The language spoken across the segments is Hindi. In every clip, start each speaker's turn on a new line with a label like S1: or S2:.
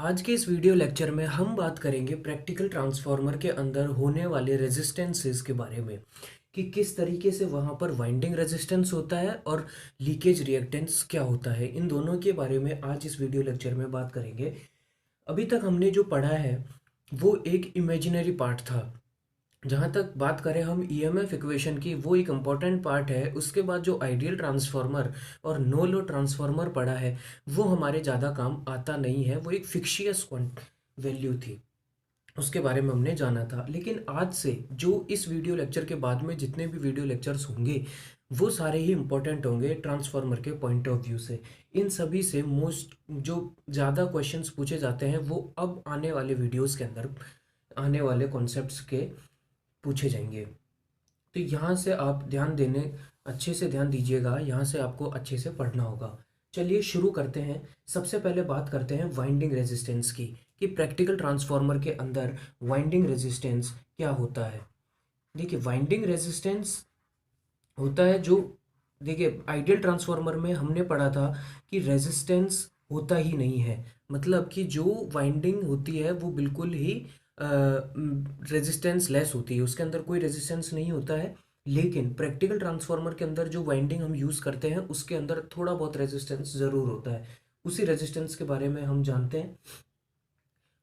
S1: आज के इस वीडियो लेक्चर में हम बात करेंगे प्रैक्टिकल ट्रांसफार्मर के अंदर होने वाले रेजिस्टेंसेस के बारे में कि किस तरीके से वहाँ पर वाइंडिंग रेजिस्टेंस होता है और लीकेज रिएक्टेंस क्या होता है। इन दोनों के बारे में आज इस वीडियो लेक्चर में बात करेंगे। अभी तक हमने जो पढ़ा है वो एक इमेजिनरी पार्ट था। जहाँ तक बात करें हम ईएमएफ इक्वेशन की, वो एक इम्पॉर्टेंट पार्ट है। उसके बाद जो आइडियल ट्रांसफार्मर और नो लोड ट्रांसफार्मर पड़ा है वो हमारे ज़्यादा काम आता नहीं है, वो एक फिक्शियस वैल्यू थी, उसके बारे में हमने जाना था। लेकिन आज से जो इस वीडियो लेक्चर के बाद में जितने भी वीडियो लेक्चर्स होंगे वो सारे ही इम्पोर्टेंट होंगे ट्रांसफार्मर के पॉइंट ऑफ व्यू से। इन सभी से मोस्ट जो ज़्यादा क्वेश्चंस पूछे जाते हैं वो अब आने वाले वीडियोस के अंदर आने वाले कॉन्सेप्ट्स के पूछे जाएंगे। तो यहाँ से आप अच्छे से ध्यान दीजिएगा, यहाँ से आपको अच्छे से पढ़ना होगा। चलिए शुरू करते हैं। सबसे पहले बात करते हैं वाइंडिंग रेजिस्टेंस की कि प्रैक्टिकल ट्रांसफार्मर के अंदर वाइंडिंग रेजिस्टेंस क्या होता है। देखिए, वाइंडिंग रेजिस्टेंस होता है जो, देखिए आइडियल ट्रांसफार्मर में हमने पढ़ा था कि रेजिस्टेंस होता ही नहीं है, मतलब कि जो वाइंडिंग होती है वो बिल्कुल ही रेजिस्टेंस लेस होती है, उसके अंदर कोई रेजिस्टेंस नहीं होता है। लेकिन प्रैक्टिकल ट्रांसफार्मर के अंदर जो वाइंडिंग हम यूज़ करते हैं उसके अंदर थोड़ा बहुत रेजिस्टेंस ज़रूर होता है। उसी रेजिस्टेंस के बारे में हम जानते हैं।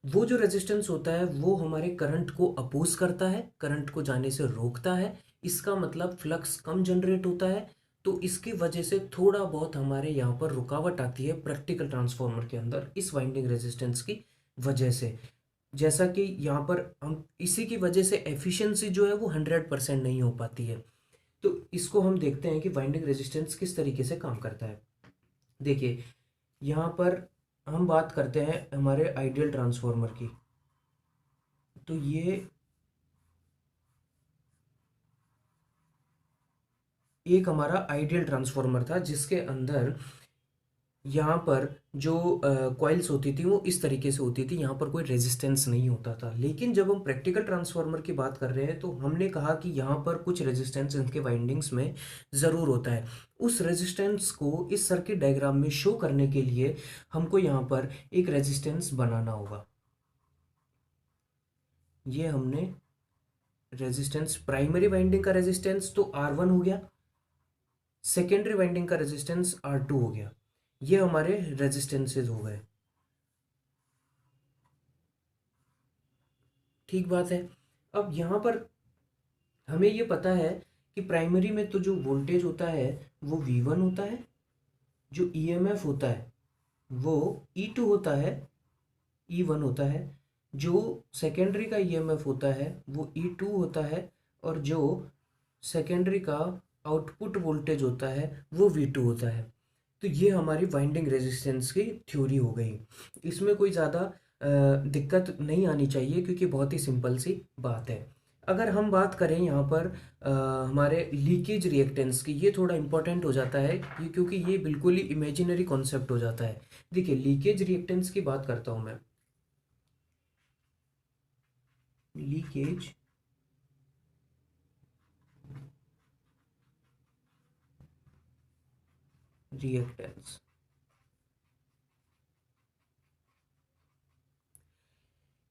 S1: वो जो रेजिस्टेंस होता है वो हमारे करंट को अपोज करता है, करंट को जाने से रोकता है। इसका मतलब फ्लक्स कम जनरेट होता है। तो इसकी वजह से थोड़ा बहुत हमारे यहाँ पर रुकावट आती है प्रैक्टिकल ट्रांसफार्मर के अंदर इस वाइंडिंग रेजिस्टेंस की वजह से। जैसा कि यहाँ पर हम इसी की वजह से एफिशिएंसी जो है वो 100% नहीं हो पाती है। तो इसको हम देखते हैं कि वाइंडिंग रेजिस्टेंस किस तरीके से काम करता है। देखिए, यहाँ पर हम बात करते हैं हमारे आइडियल ट्रांसफार्मर की। तो ये एक हमारा आइडियल ट्रांसफार्मर था जिसके अंदर यहाँ पर जो कॉइल्स होती थी वो इस तरीके से होती थी, यहाँ पर कोई रेजिस्टेंस नहीं होता था। लेकिन जब हम प्रैक्टिकल ट्रांसफार्मर की बात कर रहे हैं तो हमने कहा कि यहाँ पर कुछ रेजिस्टेंस इनके वाइंडिंग्स में ज़रूर होता है। उस रेजिस्टेंस को इस सर्किट डायग्राम में शो करने के लिए हमको यहाँ पर एक रेजिस्टेंस बनाना होगा। ये हमने रेजिस्टेंस, प्राइमरी वाइंडिंग का रेजिस्टेंस तो R1 हो गया, सेकेंडरी वाइंडिंग का रेजिस्टेंस R2 हो गया। ये हमारे रेजिस्टेंसेज हो गए। ठीक बात है। अब यहाँ पर हमें ये पता है कि प्राइमरी में तो जो वोल्टेज होता है वो V1 होता है, जो ईएमएफ होता है वो E2 होता है, E1 होता है, जो सेकेंडरी का ईएमएफ होता है वो E2 होता है, और जो सेकेंडरी का आउटपुट वोल्टेज होता है वो V2 होता है। तो ये हमारी वाइंडिंग रेजिस्टेंस की थ्योरी हो गई। इसमें कोई ज़्यादा दिक्कत नहीं आनी चाहिए क्योंकि बहुत ही सिंपल सी बात है। अगर हम बात करें यहाँ पर हमारे लीकेज रिएक्टेंस की, ये थोड़ा इंपॉर्टेंट हो जाता है ये, क्योंकि ये बिल्कुल ही इमेजिनरी कॉन्सेप्ट हो जाता है। देखिए, लीकेज रिएक्टेंस की बात करता हूँ मैं। लीकेज रिएक्टेंस,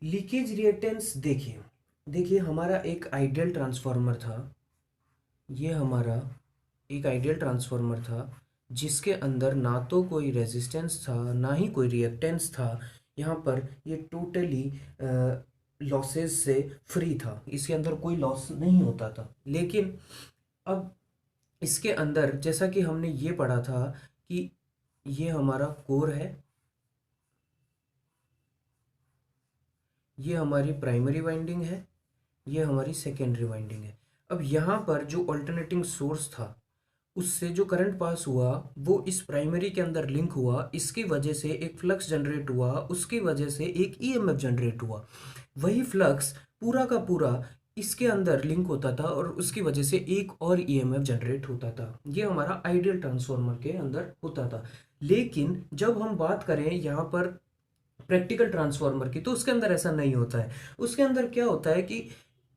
S1: लीकेज रिएक्टेंस देखिए, देखिए हमारा एक आइडियल ट्रांसफार्मर था। ये हमारा एक आइडियल ट्रांसफार्मर था जिसके अंदर ना तो कोई रेजिस्टेंस था ना ही कोई रिएक्टेंस था। यहाँ पर ये टोटली लॉसेस से फ्री था, इसके अंदर कोई लॉस नहीं होता था। लेकिन अब इसके अंदर जैसा कि हमने ये पढ़ा था कि ये हमारा कोर है, ये हमारी प्राइमरी वाइंडिंग है, ये हमारी सेकेंडरी वाइंडिंग है। अब यहाँ पर जो अल्टरनेटिंग सोर्स था उससे जो करंट पास हुआ वो इस प्राइमरी के अंदर लिंक हुआ, इसकी वजह से एक फ्लक्स जनरेट हुआ, उसकी वजह से एक ईएमएफ जनरेट हुआ। वही फ्लक्स पूरा का पूरा इसके अंदर लिंक होता था और उसकी वजह से एक और ईएमएफ जनरेट होता था। ये हमारा आइडियल ट्रांसफार्मर के अंदर होता था। लेकिन जब हम बात करें यहाँ पर प्रैक्टिकल ट्रांसफार्मर की तो उसके अंदर ऐसा नहीं होता है। उसके अंदर क्या होता है कि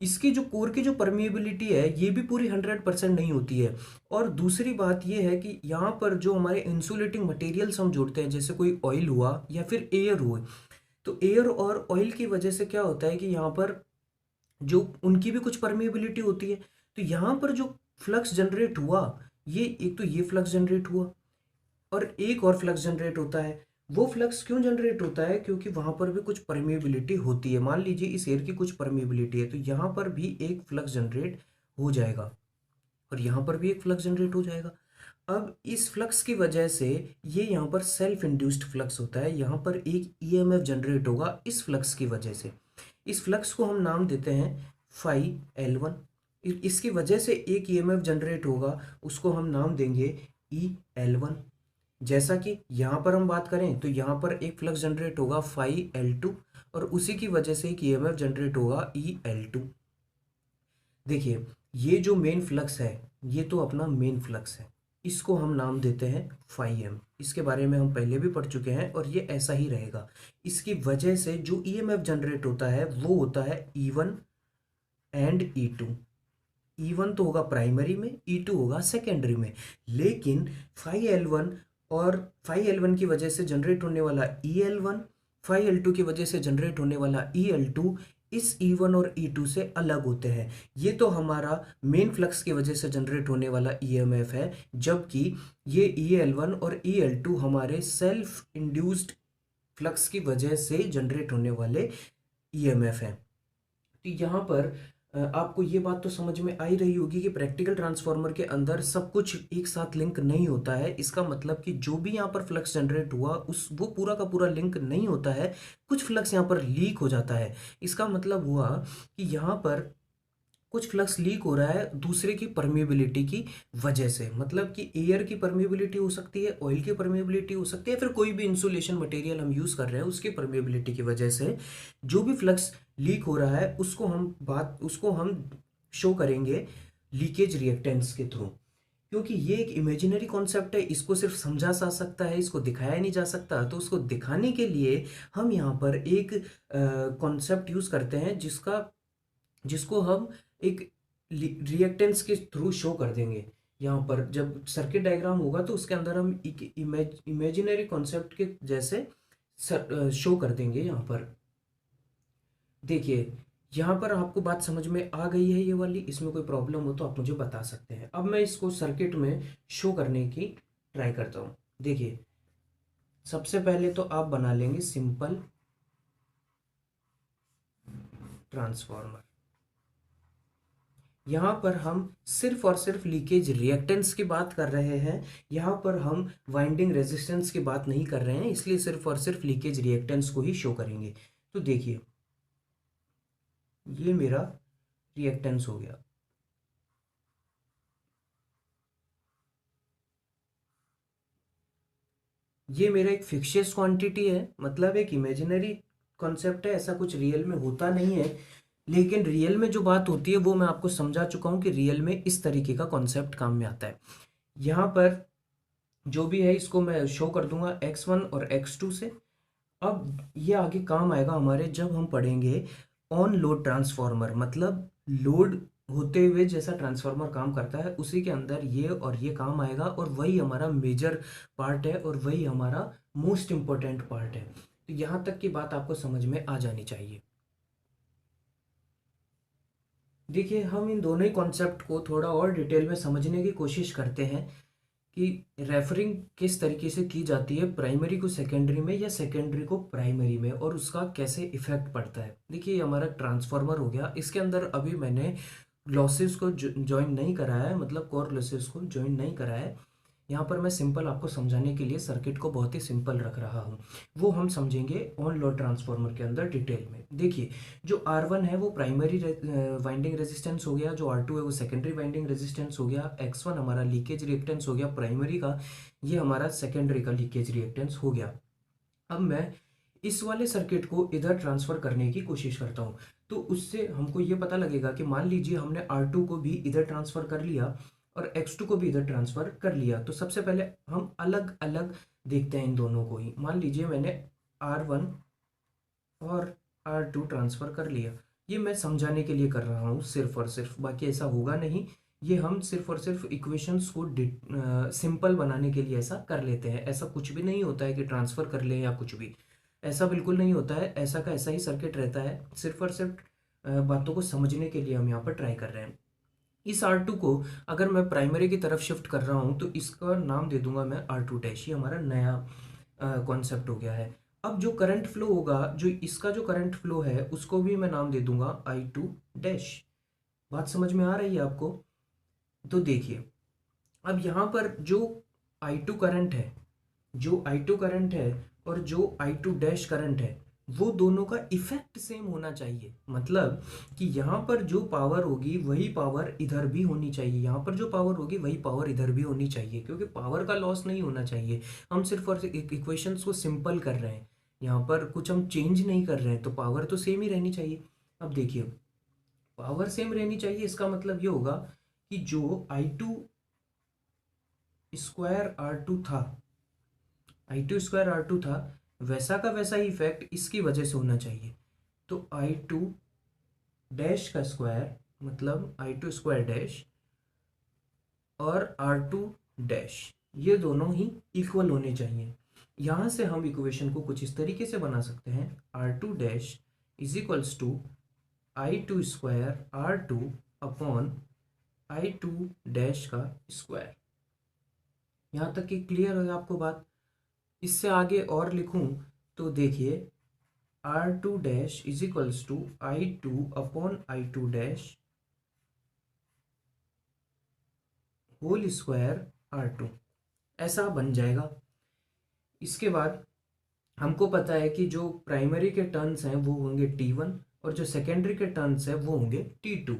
S1: इसकी जो कोर की जो परमिएबिलिटी है ये भी पूरी 100% नहीं होती है। और दूसरी बात ये है कि यहाँ पर जो हमारे इंसुलेटिंग मटेरियल्स हम जोड़ते हैं, जैसे कोई ऑयल हुआ या फिर एयर हुए, तो तो एयर और ऑयल की वजह से क्या होता है कि यहाँ पर जो उनकी भी कुछ परमिएबिलिटी होती है। तो यहाँ पर जो फ्लक्स जनरेट हुआ, ये एक तो ये फ्लक्स जनरेट हुआ और एक और फ्लक्स जनरेट होता है। वो फ्लक्स क्यों जनरेट होता है? क्योंकि वहां पर भी कुछ परमिएबिलिटी होती है। मान लीजिए इस एयर की कुछ परमिएबिलिटी है, तो यहाँ पर भी एक फ्लक्स जनरेट हो जाएगा और यहाँ पर भी एक फ्लक्स जनरेट हो जाएगा। अब इस फ्लक्स की वजह से ये यहाँ पर सेल्फ इंड्यूस्ड फ्लक्स होता है, यहाँ पर एक ईएमएफ जनरेट होगा इस फ्लक्स की वजह से। इस फ्लक्स को हम नाम देते हैं फाई L1। इसकी वजह से एक ईएमएफ जनरेट होगा, उसको हम नाम देंगे EL1। जैसा कि यहाँ पर हम बात करें तो यहाँ पर एक फ्लक्स जनरेट होगा फाई L2 और उसी की वजह से एक ईएमएफ जनरेट होगा EL2। देखिए, ये जो मेन फ्लक्स है, ये तो अपना मेन फ्लक्स है, इसको हम नाम देते हैं फाई एम। इसके बारे में हम पहले भी पढ़ चुके हैं और ये ऐसा ही रहेगा। इसकी वजह से जो ईएमएफ जनरेट होता है वो होता है E1 एंड E2। E1 तो होगा प्राइमरी में, E2 होगा सेकेंडरी में। लेकिन फाई L1 और फाई L1 की वजह से जनरेट होने वाला EL1, फाई L2 की वजह से जनरेट होने वाला EL2 इस E1 और E2 से अलग होते हैं। ये तो हमारा मेन फ्लक्स की वजह से जनरेट होने वाला ईएमएफ है, जबकि ये EL1 और EL2 हमारे सेल्फ इंड्यूस्ड फ्लक्स की वजह से जनरेट होने वाले ईएमएफ हैं। तो यहाँ पर आपको ये बात तो समझ में आ ही रही होगी कि प्रैक्टिकल ट्रांसफार्मर के अंदर सब कुछ एक साथ लिंक नहीं होता है। इसका मतलब कि जो भी यहाँ पर फ्लक्स जनरेट हुआ वो पूरा का पूरा लिंक नहीं होता है, कुछ फ्लक्स यहाँ पर लीक हो जाता है। इसका मतलब हुआ कि यहाँ पर कुछ फ्लक्स लीक हो रहा है दूसरे की परमिएबिलिटी की वजह से। मतलब कि एयर की परमिएबिलिटी हो सकती है, ऑयल की परमिएबिलिटी हो सकती है, फिर कोई भी इंसुलेशन मटेरियल हम यूज़ कर रहे हैं उसकी परमिएबिलिटी की वजह से जो भी फ्लक्स लीक हो रहा है उसको हम शो करेंगे लीकेज रिएक्टेंस के थ्रू। क्योंकि ये एक इमेजिनरी कॉन्सेप्ट है, इसको सिर्फ समझा जा सकता है, इसको दिखाया नहीं जा सकता। तो उसको दिखाने के लिए हम यहाँ पर एक कॉन्सेप्ट यूज़ करते हैं जिसको हम एक रिएक्टेंस के थ्रू शो कर देंगे। यहाँ पर जब सर्किट डायग्राम होगा तो उसके अंदर हम एक इमेजिनरी कॉन्सेप्ट के जैसे शो कर देंगे। यहाँ पर देखिए, यहाँ पर आपको बात समझ में आ गई है ये वाली? इसमें कोई प्रॉब्लम हो तो आप मुझे बता सकते हैं। अब मैं इसको सर्किट में शो करने की ट्राई करता हूँ। देखिए, सबसे पहले तो आप बना लेंगे सिंपल ट्रांसफार्मर। यहाँ पर हम सिर्फ और सिर्फ लीकेज रिएक्टेंस की बात कर रहे हैं, यहाँ पर हम वाइंडिंग रेजिस्टेंस की बात नहीं कर रहे हैं, इसलिए सिर्फ और सिर्फ लीकेज रिएक्टेंस को ही शो करेंगे। तो देखिए, ये मेरा रिएक्टेंस हो गया। ये मेरा एक फिक्शियस क्वांटिटी है, मतलब एक इमेजिनरी कॉन्सेप्ट है, ऐसा कुछ रियल में होता नहीं है। लेकिन रियल में जो बात होती है वो मैं आपको समझा चुका हूँ कि रियल में इस तरीके का कॉन्सेप्ट काम में आता है। यहाँ पर जो भी है इसको मैं शो कर दूंगा X1 और X2 से। अब ये आगे काम आएगा हमारे जब हम पढ़ेंगे ऑन लोड ट्रांसफार्मर, मतलब लोड होते हुए जैसा ट्रांसफार्मर काम करता है उसी के अंदर ये और ये काम आएगा, और वही हमारा मेजर पार्ट है और वही हमारा मोस्ट इम्पोर्टेंट पार्ट है। तो यहाँ तक की बात आपको समझ में आ जानी चाहिए। देखिए, हम इन दोनों ही कॉन्सेप्ट को थोड़ा और डिटेल में समझने की कोशिश करते हैं कि रेफरिंग किस तरीके से की जाती है प्राइमरी को सेकेंडरी में या सेकेंडरी को प्राइमरी में, और उसका कैसे इफेक्ट पड़ता है। देखिए, हमारा ट्रांसफार्मर हो गया, इसके अंदर अभी मैंने लॉसेस को ज्वाइन नहीं कराया है, मतलब कोर लॉसेस को ज्वाइन नहीं कराया है। यहाँ पर मैं सिंपल आपको समझाने के लिए सर्किट को बहुत ही सिंपल रख रहा हूँ, वो हम समझेंगे ऑन लोड ट्रांसफार्मर के अंदर डिटेल में। देखिए, जो R1 है वो प्राइमरी वाइंडिंग रेजिस्टेंस हो गया, जो R2 है वो सेकेंडरी वाइंडिंग रेजिस्टेंस हो गया, X1 हमारा लीकेज रिएक्टेंस हो गया प्राइमरी का, ये हमारा सेकेंडरी का लीकेज रिएक्टेंस हो गया। अब मैं इस वाले सर्किट को इधर ट्रांसफर करने की कोशिश करता हूँ, तो उससे हमको ये पता लगेगा कि मान लीजिए हमने R2 को भी इधर ट्रांसफर कर लिया और X2 को भी इधर ट्रांसफर कर लिया। तो सबसे पहले हम अलग अलग देखते हैं इन दोनों को ही। मान लीजिए मैंने R1 और R2 ट्रांसफर कर लिया, ये मैं समझाने के लिए कर रहा हूँ सिर्फ और सिर्फ, बाकी ऐसा होगा नहीं। ये हम सिर्फ और सिर्फ इक्वेशंस को सिंपल बनाने के लिए ऐसा कर लेते हैं, ऐसा कुछ भी नहीं होता है कि ट्रांसफर कर लें या कुछ भी। ऐसा बिल्कुल नहीं होता है, ऐसा का ऐसा ही सर्किट रहता है। सिर्फ और सिर्फ बातों को समझने के लिए हम यहाँ पर ट्राई कर रहे हैं। इस R2 को अगर मैं प्राइमरी की तरफ शिफ्ट कर रहा हूँ तो इसका नाम दे दूंगा मैं R2 डैश। ये हमारा नया कॉन्सेप्ट हो गया है। अब जो करंट फ्लो होगा, जो इसका जो करंट फ्लो है उसको भी मैं नाम दे दूंगा I2 डैश। बात समझ में आ रही है आपको? तो देखिए, अब यहाँ पर जो I2 करंट है, जो I2 करंट है और जो I2 डैश करंट है, वो दोनों का इफेक्ट सेम होना चाहिए। मतलब कि यहाँ पर जो पावर होगी वही पावर इधर भी होनी चाहिए, यहाँ पर जो पावर होगी वही पावर इधर भी होनी चाहिए, क्योंकि पावर का लॉस नहीं होना चाहिए। हम सिर्फ और सिर्फ इक्वेशंस को सिंपल कर रहे हैं, यहाँ पर कुछ हम चेंज नहीं कर रहे हैं, तो पावर तो सेम ही रहनी चाहिए। अब देखिए, पावर सेम रहनी चाहिए, इसका मतलब ये होगा कि जो I2 था, I2 था, वैसा का वैसा ही इफेक्ट इसकी वजह से होना चाहिए। तो I2 डैश का स्क्वायर मतलब I2 स्क्वायर डैश और R2 डैश, ये दोनों ही इक्वल होने चाहिए। यहाँ से हम इक्वेशन को कुछ इस तरीके से बना सकते हैं, R2 dash is equals to I2 square R2 upon I2 dash का स्क्वायर। यहाँ तक कि क्लियर है आपको बात? इससे आगे और लिखूं तो देखिए, R2 dash is equals to I2 upon I2 dash whole square R2, ऐसा बन जाएगा। इसके बाद हमको पता है कि जो प्राइमरी के टर्न्स हैं वो होंगे T1 और जो सेकेंडरी के टर्न्स हैं वो होंगे T2।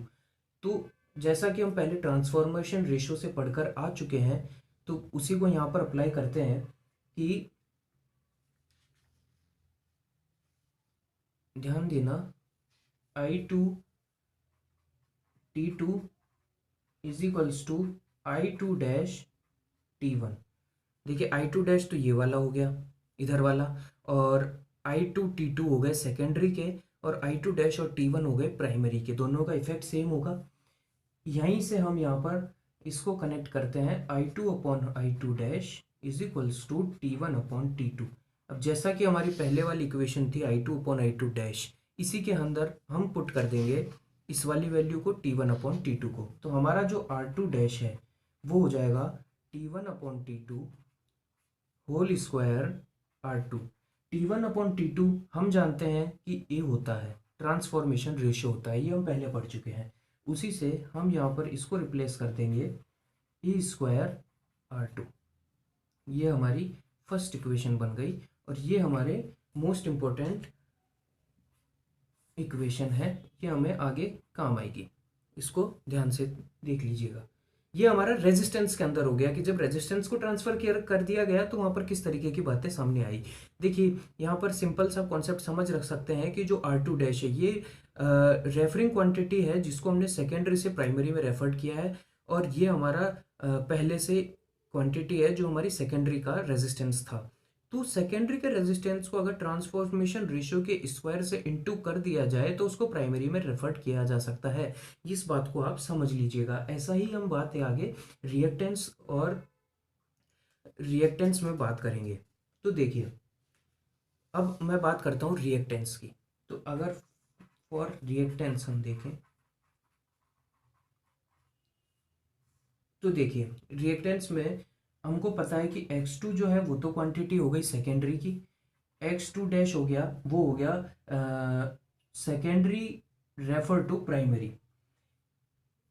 S1: तो जैसा कि हम पहले ट्रांसफॉर्मेशन रेशियो से पढ़कर आ चुके हैं, तो उसी को यहाँ पर अप्लाई करते हैं कि ध्यान देना, I2 T2 is equals to I2 dash T1। देखिए, I2 डैश तो ये वाला हो गया, इधर वाला, और I2 T2 हो गए सेकेंडरी के, और I2 डैश और T1 हो गए प्राइमरी के। दोनों का इफेक्ट सेम होगा। यहीं से हम यहाँ पर इसको कनेक्ट करते हैं, I2 upon I2 dash is equals to T1 upon T2। अब जैसा कि हमारी पहले वाली इक्वेशन थी I2 अपॉन I2 डैश, इसी के अंदर हम पुट कर देंगे इस वाली वैल्यू को T1 अपॉन T2 को। तो हमारा जो R2 डैश है वो हो जाएगा T1 upon T2 whole square R2। T1 upon T2 हम जानते हैं कि A होता है, ट्रांसफॉर्मेशन रेशियो होता है, ये हम पहले पढ़ चुके हैं। उसी से हम यहाँ पर इसको रिप्लेस कर देंगे E स्क्वायर R2। ये हमारी फर्स्ट इक्वेशन बन गई, और ये हमारे मोस्ट इम्पोर्टेंट इक्वेशन है, ये हमें आगे काम आएगी। इसको ध्यान से देख लीजिएगा। ये हमारा रेजिस्टेंस के अंदर हो गया कि जब रेजिस्टेंस को ट्रांसफर कर दिया गया तो वहां पर किस तरीके की बातें सामने आई। देखिए, यहाँ पर सिंपल सा कॉन्सेप्ट समझ रख सकते हैं कि जो R2 डैश है ये रेफरिंग क्वांटिटी है जिसको हमने सेकेंडरी से प्राइमरी में रेफर किया है, और ये हमारा पहले से क्वांटिटी है जो हमारी सेकेंडरी का रेजिस्टेंस था। तो सेकेंडरी के रेजिस्टेंस को अगर ट्रांसफॉर्मेशन रेशियो के स्क्वायर से इनटू कर दिया जाए तो उसको प्राइमरी में रेफर किया जा सकता है। इस बात को आप समझ लीजिएगा। ऐसा ही हम बात है आगे रिएक्टेंस और रिएक्टेंस में बात करेंगे। तो देखिए, अब मैं बात करता हूँ रिएक्टेंस की। तो अगर फॉर रिएक्टेंस हम देखें तो देखिए, रिएक्टेंस में हमको पता है कि X2 जो है वो तो क्वांटिटी हो गई सेकेंडरी की, X2 डैश हो गया, वो हो गया सेकेंडरी रेफर टू प्राइमरी।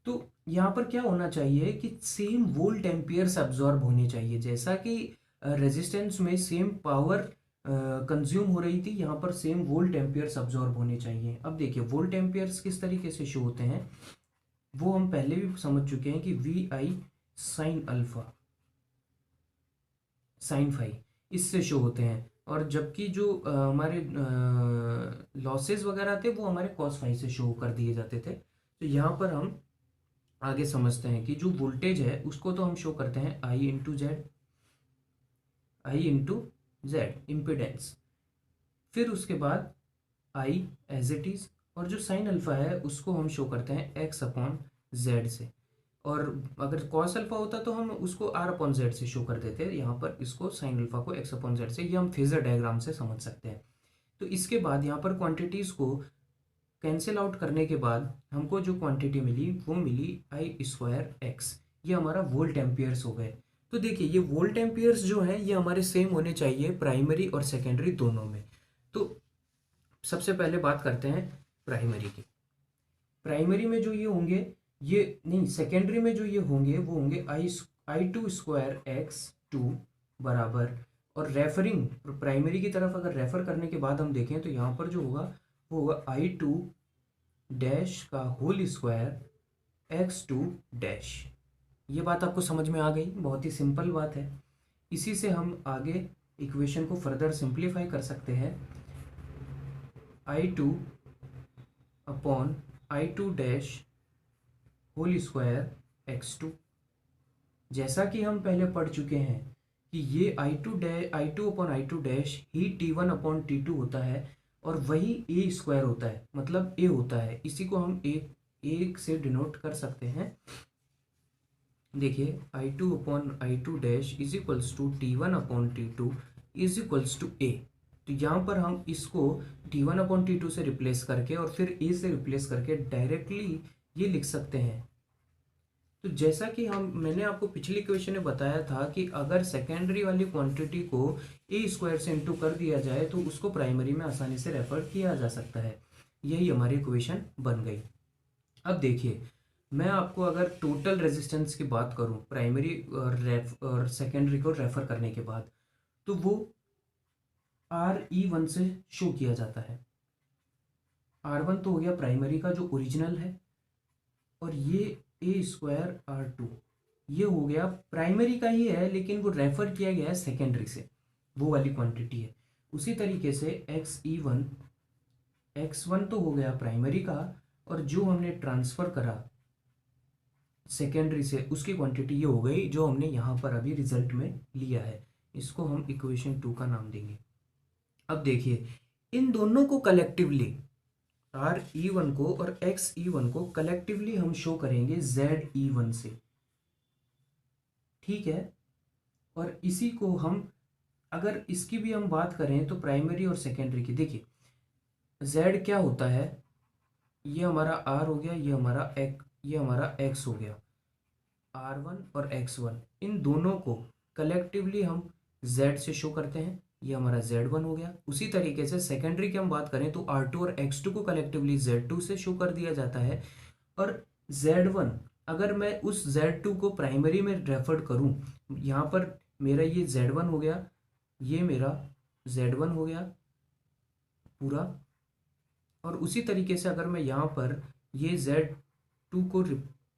S1: तो यहाँ पर क्या होना चाहिए कि सेम वोल्ट एम्पियर्स अब्जॉर्ब होने चाहिए। जैसा कि रेजिस्टेंस में सेम पावर कंज्यूम हो रही थी, यहाँ पर सेम वोल्ट एम्पियर्स अब्जॉर्ब होने चाहिए। अब देखिए, वोल्ट एम्पियर्स किस तरीके से शो होते हैं वो हम पहले भी समझ चुके हैं कि VI sine alpha sine phi, इससे शो होते हैं। और जबकि जो हमारे लॉसेस वगैरह थे वो हमारे कॉस फाई से शो कर दिए जाते थे। तो यहाँ पर हम आगे समझते हैं कि जो वोल्टेज है उसको तो हम शो करते हैं I इंटू जेड इम्पिडेंस, फिर उसके बाद I एज इट इज, और जो साइन अल्फा है उसको हम शो करते हैं X अपॉन जेड से। और अगर कॉस अल्फा होता तो हम उसको R अपॉन जेड से शो कर देते हैं। यहाँ पर इसको साइन अल्फा को X अपॉन जेड से, ये हम फेजर डायग्राम से समझ सकते हैं। तो इसके बाद यहाँ पर क्वांटिटीज़ को कैंसिल आउट करने के बाद हमको जो क्वांटिटी मिली वो मिली आई स्क्वायर एक्स, ये हमारा वोल्ट एम्पियर्स हो गए। तो देखिए ये वोल्ट एम्पियर्स जो हैं ये हमारे सेम होने चाहिए प्राइमरी और सेकेंडरी दोनों में। तो सबसे पहले बात करते हैं प्राइमरी की। प्राइमरी में जो ये होंगे, ये नहीं, सेकेंडरी में जो ये होंगे वो होंगे आई टू स्क्वायर एक्स टू बराबर, और रेफरिंग प्राइमरी की तरफ अगर रेफर करने के बाद हम देखें तो यहाँ पर जो होगा वो होगा आई टू डैश का whole square X two dash. ये बात आपको समझ में आ गई, बहुत ही सिंपल बात है। इसी से हम आगे इक्वेशन को फर्दर सिंप्लीफाई कर सकते हैं। I two upon I two dash whole square X two. जैसा कि हम पहले पढ़ चुके हैं कि ये I two upon I two dash ही T one upon T two होता है, और वही ए स्क्वायर होता है, मतलब ए होता है। इसी को हम एक से डिनोट कर सकते हैं। देखिए I two upon I two dash is equals to T one upon T two is equals to A. तो यहाँ पर हम इसको T one upon T two से रिप्लेस करके और फिर ए से रिप्लेस करके डायरेक्टली ये लिख सकते हैं। तो जैसा कि मैंने आपको पिछली क्वेश्चन में बताया था कि अगर सेकेंडरी वाली क्वांटिटी को ए स्क्वायर से इंटू कर दिया जाए तो उसको प्राइमरी में आसानी से रेफर किया जा सकता है। यही हमारी इक्वेशन बन गई। अब देखिए, मैं आपको अगर टोटल रेजिस्टेंस की बात करूं प्राइमरी और सेकेंडरी को रेफर करने के बाद, तो वो RE1 से शो किया जाता है। R1 तो हो गया प्राइमरी का जो ओरिजिनल है, और ये ए स्क्वायर R2 ये हो गया प्राइमरी का ही है, लेकिन वो रेफर किया गया है सेकेंडरी से, वो वाली क्वांटिटी है। उसी तरीके से X1 तो हो गया प्राइमरी का, और जो हमने ट्रांसफर करा सेकेंडरी से उसकी क्वांटिटी ये हो गई जो हमने यहाँ पर अभी रिजल्ट में लिया है। इसको हम इक्वेशन 2 का नाम देंगे। अब देखिए, इन दोनों को कलेक्टिवली RE1 को और XE1 को कलेक्टिवली हम शो करेंगे ZE1 से, ठीक है। और इसी को हम अगर इसकी भी हम बात करें तो प्राइमरी और सेकेंडरी की, देखिए Z क्या होता है, ये हमारा R हो गया, ये हमारा X हो गया। R1 और X1 इन दोनों को कलेक्टिवली हम Z से शो करते हैं, ये हमारा Z1 हो गया। उसी तरीके से सेकेंडरी की हम बात करें तो R2 और X2 को कलेक्टिवली Z2 से शो कर दिया जाता है। और Z1 अगर मैं उस Z2 को प्राइमरी में रेफर करूं, यहाँ पर मेरा ये Z1 हो गया, ये मेरा Z1 हो गया पूरा। और उसी तरीके से अगर मैं यहाँ पर ये Z2 को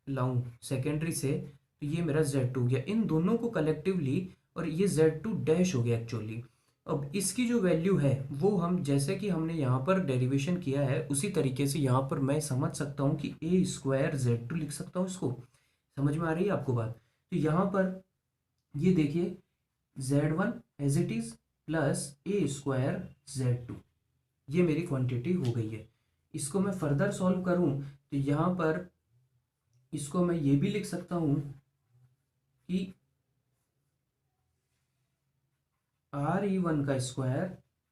S1: लाऊं सेकेंडरी से, तो ये मेरा Z2 हो गया, इन दोनों को कलेक्टिवली, और ये Z2 डैश हो गया एक्चुअली। अब इसकी जो वैल्यू है वो हम जैसे कि हमने यहाँ पर डेरिवेशन किया है उसी तरीके से यहाँ पर मैं समझ सकता हूँ कि ए स्क्वायर Z2 लिख सकता हूँ। इसको समझ में आ रही है आपको बात? तो यहाँ पर ये देखिए Z1 as it is plus A square Z2, ये मेरी क्वांटिटी हो गई है। इसको मैं फर्दर सॉल्व करूँ तो यहाँ पर इसको मैं ये भी लिख सकता हूँ कि RE1 का स्क्वायर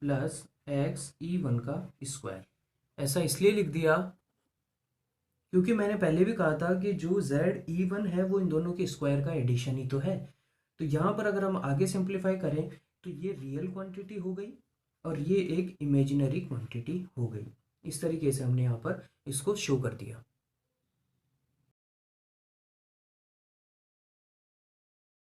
S1: प्लस XE1 का स्क्वायर। ऐसा इसलिए लिख दिया क्योंकि मैंने पहले भी कहा था कि जो ZE1 है वो इन दोनों के स्क्वायर का एडिशन ही तो है। तो यहाँ पर अगर हम आगे सिंप्लीफाई करें तो ये रियल क्वांटिटी हो गई और ये एक इमेजिनरी क्वांटिटी हो गई। इस तरीके से हमने यहाँ पर इसको शो कर दिया।